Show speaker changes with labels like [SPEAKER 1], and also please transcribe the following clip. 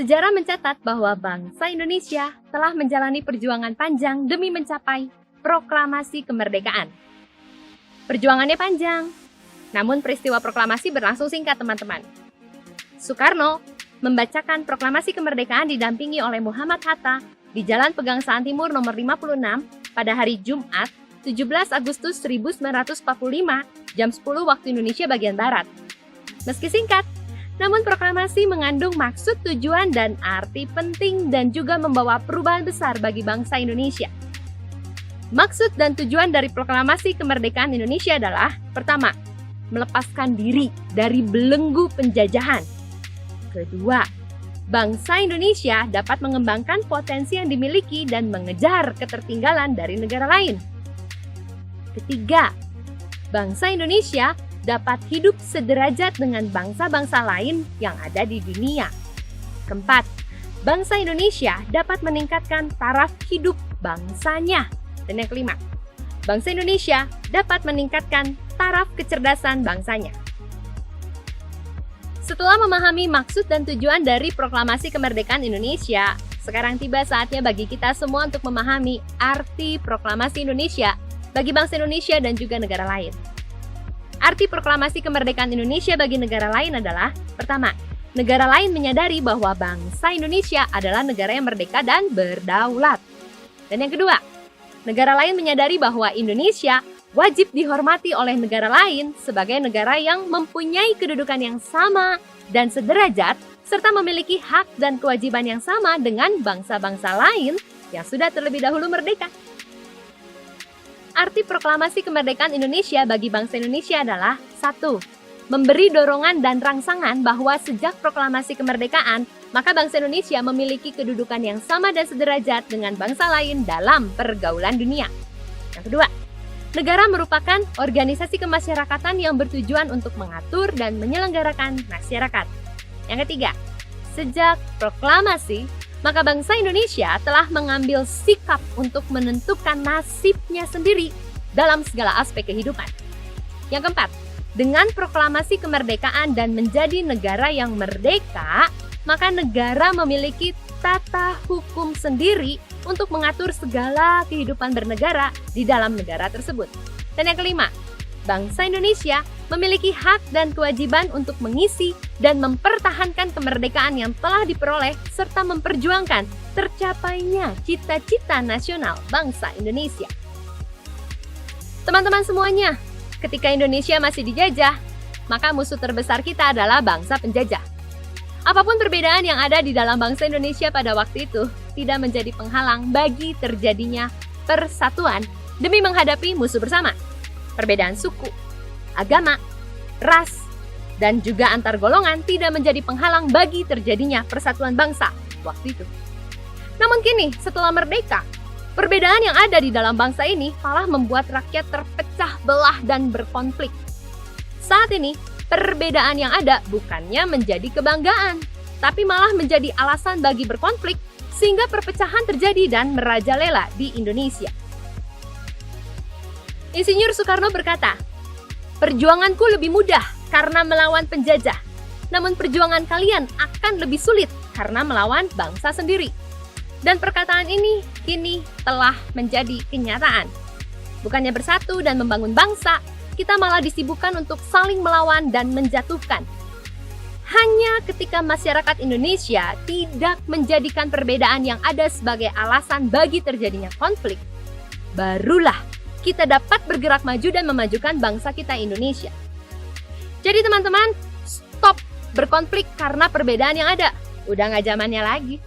[SPEAKER 1] Sejarah mencatat bahwa bangsa Indonesia telah menjalani perjuangan panjang demi mencapai proklamasi kemerdekaan. Perjuangannya panjang, namun peristiwa proklamasi berlangsung singkat, teman-teman. Soekarno membacakan proklamasi kemerdekaan didampingi oleh Muhammad Hatta di Jalan Pegangsaan Timur nomor 56 pada hari Jumat 17 Agustus 1945 jam 10 waktu Indonesia bagian Barat. Meski singkat, namun proklamasi mengandung maksud, tujuan, dan arti penting dan juga membawa perubahan besar bagi bangsa Indonesia. Maksud dan tujuan dari proklamasi kemerdekaan Indonesia adalah: pertama, melepaskan diri dari belenggu penjajahan. Kedua, bangsa Indonesia dapat mengembangkan potensi yang dimiliki dan mengejar ketertinggalan dari negara lain. Ketiga, bangsa Indonesia dapat hidup sederajat dengan bangsa-bangsa lain yang ada di dunia. Keempat, bangsa Indonesia dapat meningkatkan taraf hidup bangsanya. Dan yang kelima, bangsa Indonesia dapat meningkatkan taraf kecerdasan bangsanya. Setelah memahami maksud dan tujuan dari proklamasi kemerdekaan Indonesia, sekarang tiba saatnya bagi kita semua untuk memahami arti proklamasi Indonesia bagi bangsa Indonesia dan juga negara lain. Arti proklamasi kemerdekaan Indonesia bagi negara lain adalah: pertama, negara lain menyadari bahwa bangsa Indonesia adalah negara yang merdeka dan berdaulat. Dan yang kedua, negara lain menyadari bahwa Indonesia wajib dihormati oleh negara lain sebagai negara yang mempunyai kedudukan yang sama dan sederajat, serta memiliki hak dan kewajiban yang sama dengan bangsa-bangsa lain yang sudah terlebih dahulu merdeka. Arti proklamasi kemerdekaan Indonesia bagi bangsa Indonesia adalah: 1. Memberi dorongan dan rangsangan bahwa sejak proklamasi kemerdekaan, maka bangsa Indonesia memiliki kedudukan yang sama dan sederajat dengan bangsa lain dalam pergaulan dunia. Yang kedua, negara merupakan organisasi kemasyarakatan yang bertujuan untuk mengatur dan menyelenggarakan masyarakat. Yang ketiga, sejak proklamasi, maka bangsa Indonesia telah mengambil sikap untuk menentukan nasibnya sendiri dalam segala aspek kehidupan. Yang keempat, dengan proklamasi kemerdekaan dan menjadi negara yang merdeka, maka negara memiliki tata hukum sendiri untuk mengatur segala kehidupan bernegara di dalam negara tersebut. Dan yang kelima, bangsa Indonesia memiliki hak dan kewajiban untuk mengisi dan mempertahankan kemerdekaan yang telah diperoleh serta memperjuangkan tercapainya cita-cita nasional bangsa Indonesia. Teman-teman semuanya, ketika Indonesia masih dijajah, maka musuh terbesar kita adalah bangsa penjajah. Apapun perbedaan yang ada di dalam bangsa Indonesia pada waktu itu tidak menjadi penghalang bagi terjadinya persatuan demi menghadapi musuh bersama. Perbedaan suku, agama, ras, dan juga antar golongan tidak menjadi penghalang bagi terjadinya persatuan bangsa waktu itu. Namun kini, setelah merdeka, perbedaan yang ada di dalam bangsa ini malah membuat rakyat terpecah belah dan berkonflik. Saat ini, perbedaan yang ada bukannya menjadi kebanggaan, tapi malah menjadi alasan bagi berkonflik sehingga perpecahan terjadi dan merajalela di Indonesia. Insinyur Soekarno berkata, "Perjuanganku lebih mudah karena melawan penjajah, namun perjuangan kalian akan lebih sulit karena melawan bangsa sendiri." Dan perkataan ini kini telah menjadi kenyataan. Bukannya bersatu dan membangun bangsa, kita malah disibukkan untuk saling melawan dan menjatuhkan. Hanya ketika masyarakat Indonesia tidak menjadikan perbedaan yang ada sebagai alasan bagi terjadinya konflik, barulah kita dapat bergerak maju dan memajukan bangsa kita Indonesia. Jadi teman-teman, stop berkonflik karena perbedaan yang ada. Udah nggak zamannya lagi.